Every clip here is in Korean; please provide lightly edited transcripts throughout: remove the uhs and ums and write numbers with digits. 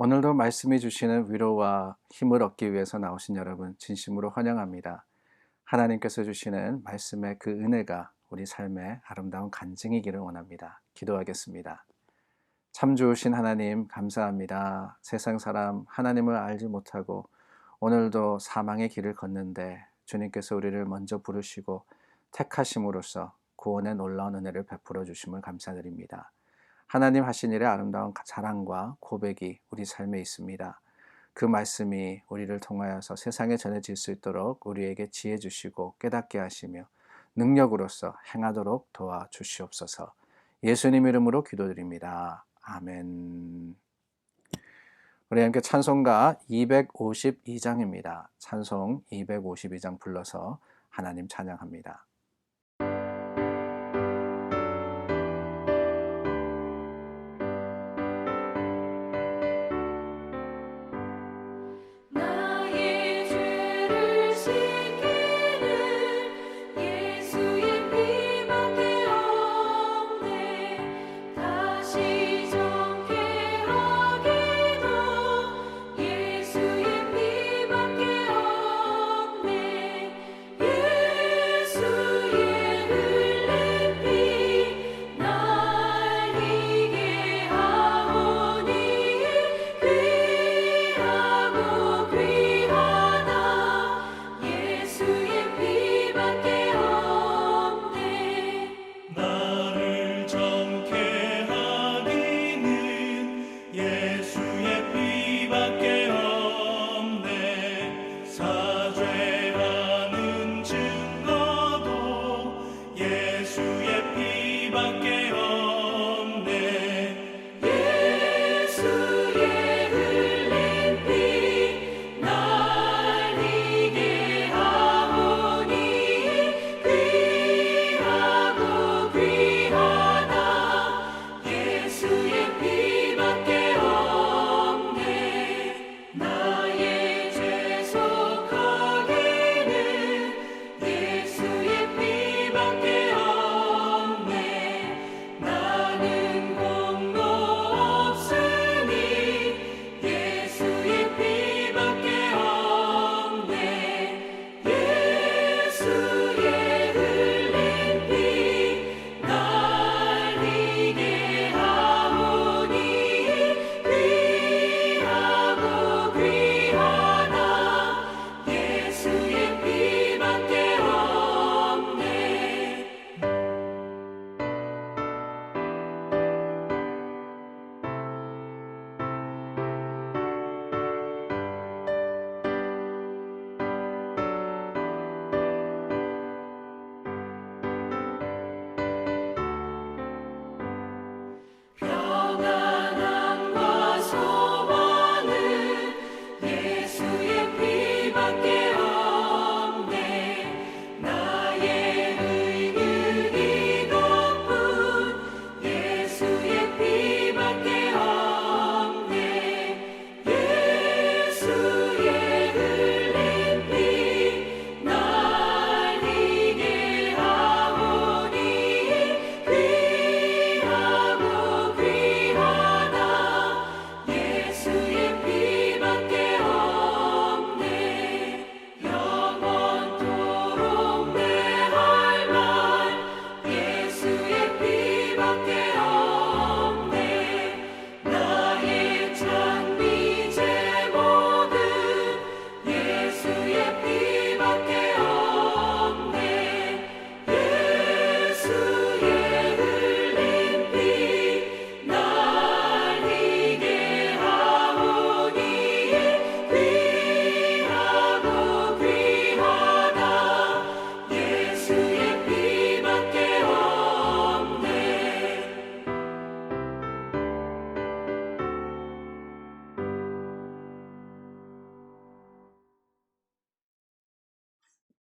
오늘도 말씀해 주시는 위로와 힘을 얻기 위해서 나오신 여러분 진심으로 환영합니다. 하나님께서 주시는 말씀의 그 은혜가 우리 삶의 아름다운 간증이기를 원합니다. 기도하겠습니다. 참 좋으신 하나님 감사합니다. 세상 사람 하나님을 알지 못하고 오늘도 사망의 길을 걷는데 주님께서 우리를 먼저 부르시고 택하심으로써 구원의 놀라운 은혜를 베풀어 주심을 감사드립니다. 하나님 하신 일의 아름다운 자랑과 고백이 우리 삶에 있습니다. 그 말씀이 우리를 통하여서 세상에 전해질 수 있도록 우리에게 지혜 주시고 깨닫게 하시며 능력으로서 행하도록 도와주시옵소서. 예수님 이름으로 기도드립니다. 아멘. 우리 함께 찬송가 252장입니다. 찬송 252장 불러서 하나님 찬양합니다.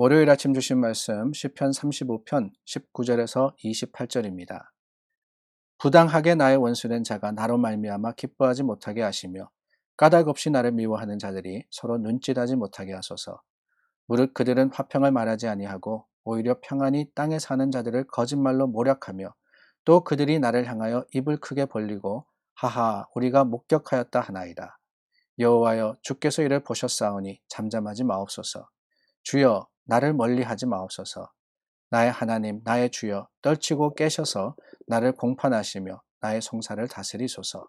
월요일 아침 주신 말씀 시편 35편 19절에서 28절입니다. 부당하게 나의 원수된 자가 나로 말미암아 기뻐하지 못하게 하시며 까닭 없이 나를 미워하는 자들이 서로 눈짓하지 못하게 하소서. 무릇 그들은 화평을 말하지 아니하고 오히려 평안히 땅에 사는 자들을 거짓말로 모략하며 또 그들이 나를 향하여 입을 크게 벌리고 하하 우리가 목격하였다 하나이다. 여호와여 주께서 이를 보셨사오니 잠잠하지 마옵소서. 주여 나를 멀리하지 마옵소서. 나의 하나님 나의 주여 떨치고 깨셔서 나를 공판하시며 나의 송사를 다스리소서.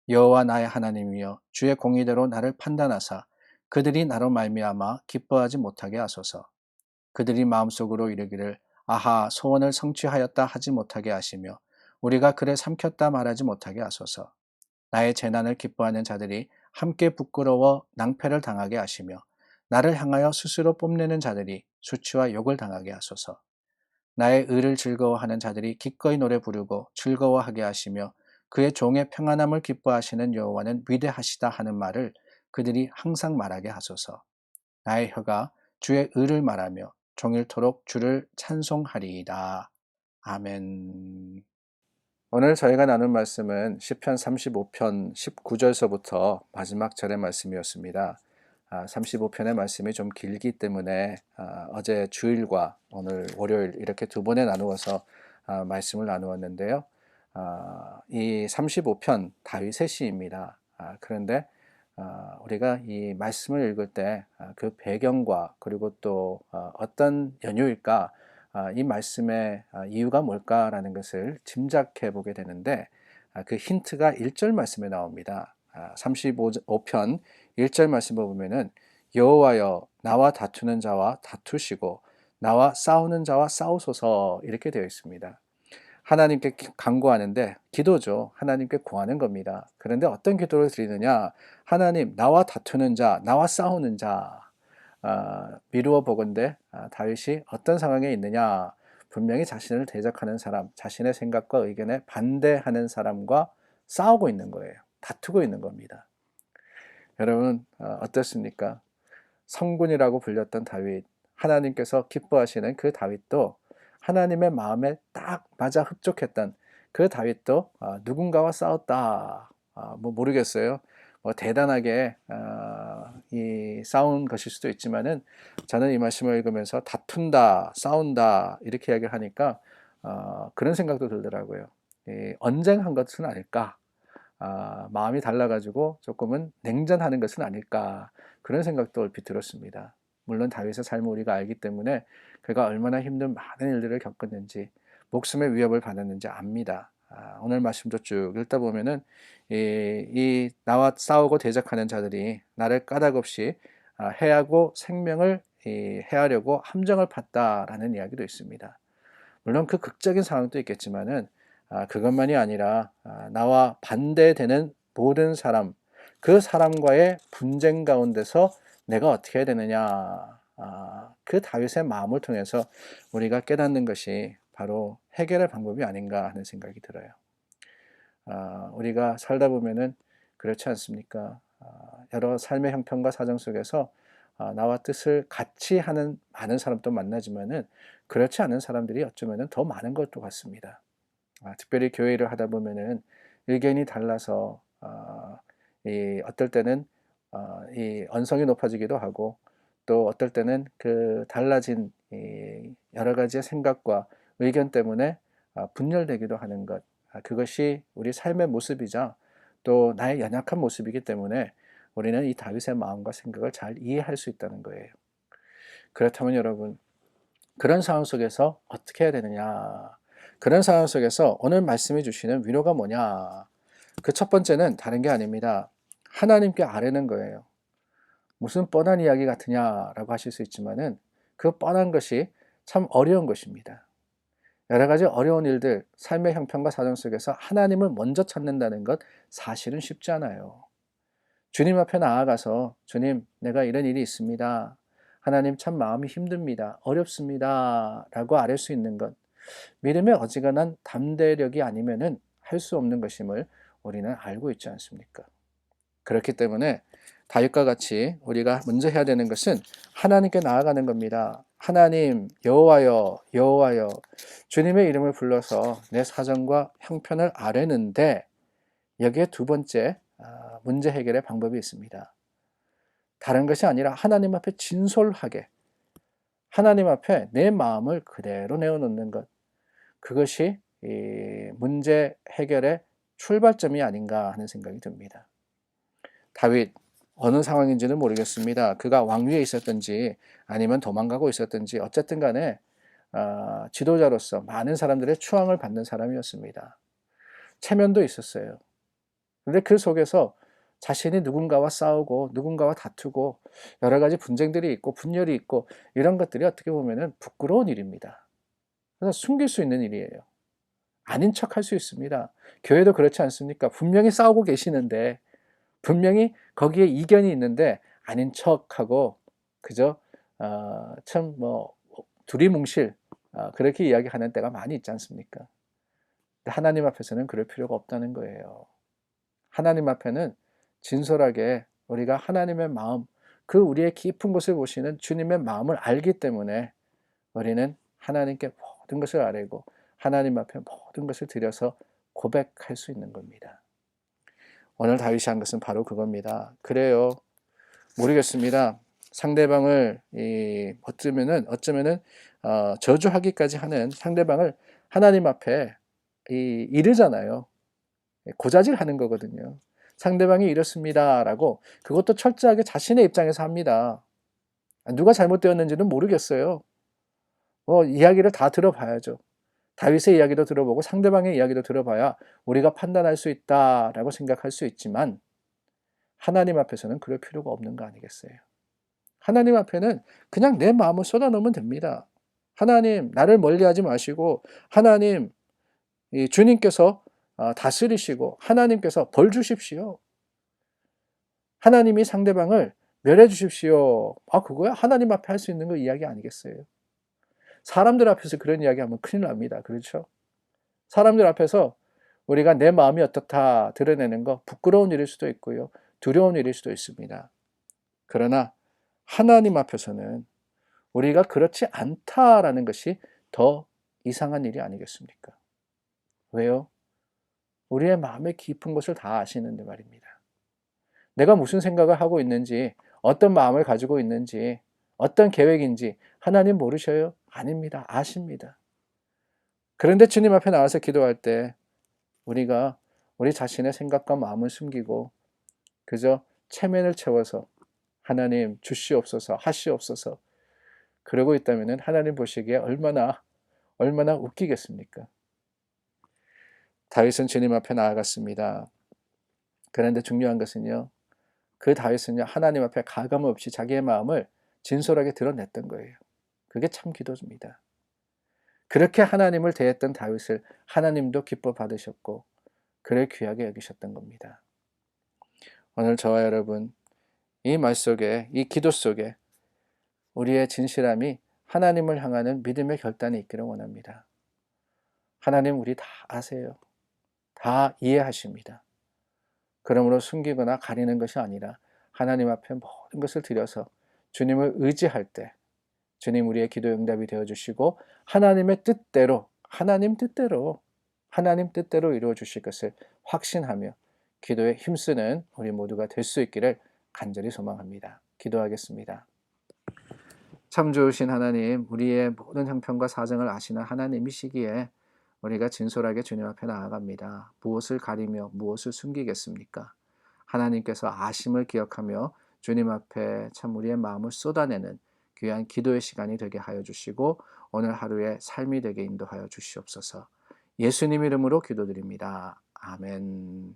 여호와 나의 하나님이여 주의 공의대로 나를 판단하사 그들이 나로 말미암아 기뻐하지 못하게 하소서. 그들이 마음속으로 이르기를 아하 소원을 성취하였다 하지 못하게 하시며 우리가 그를 삼켰다 말하지 못하게 하소서. 나의 재난을 기뻐하는 자들이 함께 부끄러워 낭패를 당하게 하시며 나를 향하여 스스로 뽐내는 자들이 수치와 욕을 당하게 하소서. 나의 의를 즐거워하는 자들이 기꺼이 노래 부르고 즐거워하게 하시며 그의 종의 평안함을 기뻐하시는 여호와는 위대하시다 하는 말을 그들이 항상 말하게 하소서. 나의 혀가 주의 의를 말하며 종일토록 주를 찬송하리이다. 아멘. 오늘 저희가 나눈 말씀은 시편 35편 19절서부터 마지막 절의 말씀이었습니다. 35편의 말씀이 좀 길기 때문에 어제 주일과 오늘 월요일 이렇게 두 번에 나누어서 말씀을 나누었는데요. 이 35편 다윗의 시입니다. 그런데 우리가 이 말씀을 읽을 때 그 배경과 그리고 또 어떤 연유일까 이 말씀의 이유가 뭘까라는 것을 짐작해 보게 되는데 그 힌트가 1절 말씀에 나옵니다. 35편 1절 말씀을 보면은 여호와여 나와 다투는 자와 다투시고 나와 싸우는 자와 싸우소서 이렇게 되어 있습니다. 하나님께 간구하는데 기도죠. 하나님께 구하는 겁니다. 그런데 어떤 기도를 드리느냐? 하나님 나와 다투는 자, 나와 싸우는 자 미루어 보건대 다윗이 어떤 상황에 있느냐? 분명히 자신을 대적하는 사람, 자신의 생각과 의견에 반대하는 사람과 싸우고 있는 거예요. 다투고 있는 겁니다. 여러분 어떻습니까? 성군이라고 불렸던 다윗, 하나님께서 기뻐하시는 그 다윗도 하나님의 마음에 딱 맞아 흡족했던 그 다윗도 누군가와 싸웠다. 뭐 모르겠어요. 뭐 대단하게 이 싸운 것일 수도 있지만은 저는 이 말씀을 읽으면서 다툰다, 싸운다 이렇게 이야기를 하니까 그런 생각도 들더라고요. 언쟁한 것은 아닐까? 마음이 달라가지고 조금은 냉전하는 것은 아닐까? 그런 생각도 얼핏 들었습니다. 물론 다윗의 삶을 우리가 알기 때문에 그가 얼마나 힘든 많은 일들을 겪었는지 목숨의 위협을 받았는지 압니다. 오늘 말씀도 쭉 읽다 보면은 이 나와 싸우고 대적하는 자들이 나를 까닭없이 해하고 생명을 해하려고 함정을 팠다라는 이야기도 있습니다. 물론 그 극적인 상황도 있겠지만은 그것만이 아니라 나와 반대되는 모든 사람, 그 사람과의 분쟁 가운데서 내가 어떻게 해야 되느냐. 그 다윗의 마음을 통해서 우리가 깨닫는 것이 바로 해결의 방법이 아닌가 하는 생각이 들어요. 우리가 살다 보면은 그렇지 않습니까? 여러 삶의 형편과 사정 속에서 나와 뜻을 같이 하는 많은 사람도 만나지만은 그렇지 않은 사람들이 어쩌면은 더 많은 것도 같습니다. 특별히 교회 일을 하다 보면은 의견이 달라서 어떨 때는 이 언성이 높아지기도 하고 또 어떨 때는 그 달라진 여러 가지의 생각과 의견 때문에 분열되기도 하는 것. 그것이 우리 삶의 모습이자 또 나의 연약한 모습이기 때문에 우리는 이 다윗의 마음과 생각을 잘 이해할 수 있다는 거예요. 그렇다면 여러분 그런 상황 속에서 어떻게 해야 되느냐? 그런 상황 속에서 오늘 말씀해 주시는 위로가 뭐냐? 그 첫 번째는 다른 게 아닙니다. 하나님께 아뢰는 거예요. 무슨 뻔한 이야기 같으냐라고 하실 수 있지만은 그 뻔한 것이 참 어려운 것입니다. 여러 가지 어려운 일들, 삶의 형편과 사정 속에서 하나님을 먼저 찾는다는 것 사실은 쉽지 않아요. 주님 앞에 나아가서 주님, 내가 이런 일이 있습니다. 하나님 참 마음이 힘듭니다. 어렵습니다. 라고 아뢰 수 있는 것. 믿음의 어지간한 담대력이 아니면은 할 수 없는 것임을 우리는 알고 있지 않습니까? 그렇기 때문에 다윗과 같이 우리가 먼저 해야 되는 것은 하나님께 나아가는 겁니다. 하나님, 여호와여, 여호와여, 주님의 이름을 불러서 내 사정과 형편을 아뢰는데 여기에 두 번째 문제 해결의 방법이 있습니다. 다른 것이 아니라 하나님 앞에 진솔하게 하나님 앞에 내 마음을 그대로 내어놓는 것. 그것이 이 문제 해결의 출발점이 아닌가 하는 생각이 듭니다. 다윗 어느 상황인지는 모르겠습니다. 그가 왕위에 있었든지 아니면 도망가고 있었든지 어쨌든 간에 지도자로서 많은 사람들의 추앙을 받는 사람이었습니다. 체면도 있었어요. 그런데 그 속에서 자신이 누군가와 싸우고 누군가와 다투고 여러 가지 분쟁들이 있고 분열이 있고 이런 것들이 어떻게 보면 부끄러운 일입니다. 그래서 숨길 수 있는 일이에요. 아닌 척할 수 있습니다. 교회도 그렇지 않습니까? 분명히 싸우고 계시는데 분명히 거기에 이견이 있는데 아닌 척하고 그저 참 뭐 두리뭉실 그렇게 이야기하는 때가 많이 있지 않습니까? 하나님 앞에서는 그럴 필요가 없다는 거예요. 하나님 앞에는 진솔하게 우리가 하나님의 마음, 그 우리의 깊은 곳을 보시는 주님의 마음을 알기 때문에 우리는 하나님께 모든 것을 아뢰고 하나님 앞에 모든 것을 드려서 고백할 수 있는 겁니다. 오늘 다윗이 한 것은 바로 그겁니다. 그래요. 모르겠습니다. 상대방을 어쩌면은 저주하기까지 하는 상대방을 하나님 앞에 이르잖아요. 고자질하는 거거든요. 상대방이 이렇습니다라고 그것도 철저하게 자신의 입장에서 합니다. 누가 잘못되었는지는 모르겠어요. 이야기를 다 들어봐야죠. 다윗의 이야기도 들어보고 상대방의 이야기도 들어봐야 우리가 판단할 수 있다라고 생각할 수 있지만 하나님 앞에서는 그럴 필요가 없는 거 아니겠어요? 하나님 앞에는 그냥 내 마음을 쏟아놓으면 됩니다. 하나님, 나를 멀리하지 마시고 하나님, 주님께서 다스리시고 하나님께서 벌 주십시오. 하나님이 상대방을 멸해 주십시오. 그거야 하나님 앞에 할 수 있는 거 이야기 아니겠어요? 사람들 앞에서 그런 이야기하면 큰일 납니다. 그렇죠? 사람들 앞에서 우리가 내 마음이 어떻다 드러내는 거 부끄러운 일일 수도 있고요. 두려운 일일 수도 있습니다. 그러나 하나님 앞에서는 우리가 그렇지 않다라는 것이 더 이상한 일이 아니겠습니까? 왜요? 우리의 마음의 깊은 것을 다 아시는데 말입니다. 내가 무슨 생각을 하고 있는지, 어떤 마음을 가지고 있는지, 어떤 계획인지 하나님 모르셔요? 아닙니다. 아십니다. 그런데 주님 앞에 나와서 기도할 때 우리가 우리 자신의 생각과 마음을 숨기고 그저 체면을 채워서 하나님 주시옵소서 하시옵소서 그러고 있다면 하나님 보시기에 얼마나 웃기겠습니까? 다윗은 주님 앞에 나아갔습니다. 그런데 중요한 것은요. 그 다윗은요. 하나님 앞에 가감 없이 자기의 마음을 진솔하게 드러냈던 거예요. 그게 참 기도입니다. 그렇게 하나님을 대했던 다윗을 하나님도 기뻐 받으셨고 그를 귀하게 여기셨던 겁니다. 오늘 저와 여러분 이 말 속에 이 기도 속에 우리의 진실함이 하나님을 향하는 믿음의 결단이 있기를 원합니다. 하나님 우리 다 아세요. 다 이해하십니다. 그러므로 숨기거나 가리는 것이 아니라 하나님 앞에 모든 것을 드려서 주님을 의지할 때 주님 우리의 기도 응답이 되어주시고 하나님의 뜻대로 하나님 뜻대로 이루어 주실 것을 확신하며 기도에 힘쓰는 우리 모두가 될 수 있기를 간절히 소망합니다. 기도하겠습니다. 참 좋으신 하나님, 우리의 모든 형편과 사정을 아시는 하나님이시기에 우리가 진솔하게 주님 앞에 나아갑니다. 무엇을 가리며 무엇을 숨기겠습니까? 하나님께서 아심을 기억하며 주님 앞에 참 우리의 마음을 쏟아내는 귀한 기도의 시간이 되게 하여 주시고 오늘 하루의 삶이 되게 인도하여 주시옵소서. 예수님 이름으로 기도드립니다. 아멘.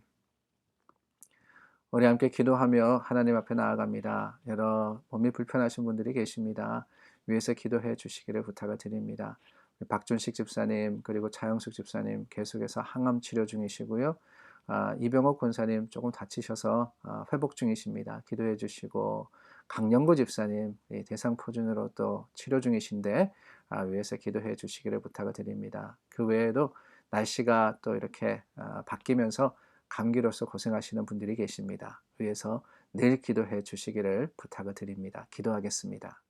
우리 함께 기도하며 하나님 앞에 나아갑니다. 여러 몸이 불편하신 분들이 계십니다. 위에서 기도해 주시기를 부탁을 드립니다. 박준식 집사님 그리고 차영숙 집사님 계속해서 항암 치료 중이시고요. 이병옥 권사님 조금 다치셔서 회복 중이십니다. 기도해 주시고 강영구 집사님 대상포진으로 또 치료 중이신데 위에서 기도해 주시기를 부탁을 드립니다. 그 외에도 날씨가 또 이렇게 바뀌면서 감기로서 고생하시는 분들이 계십니다. 위에서 늘 기도해 주시기를 부탁을 드립니다. 기도하겠습니다.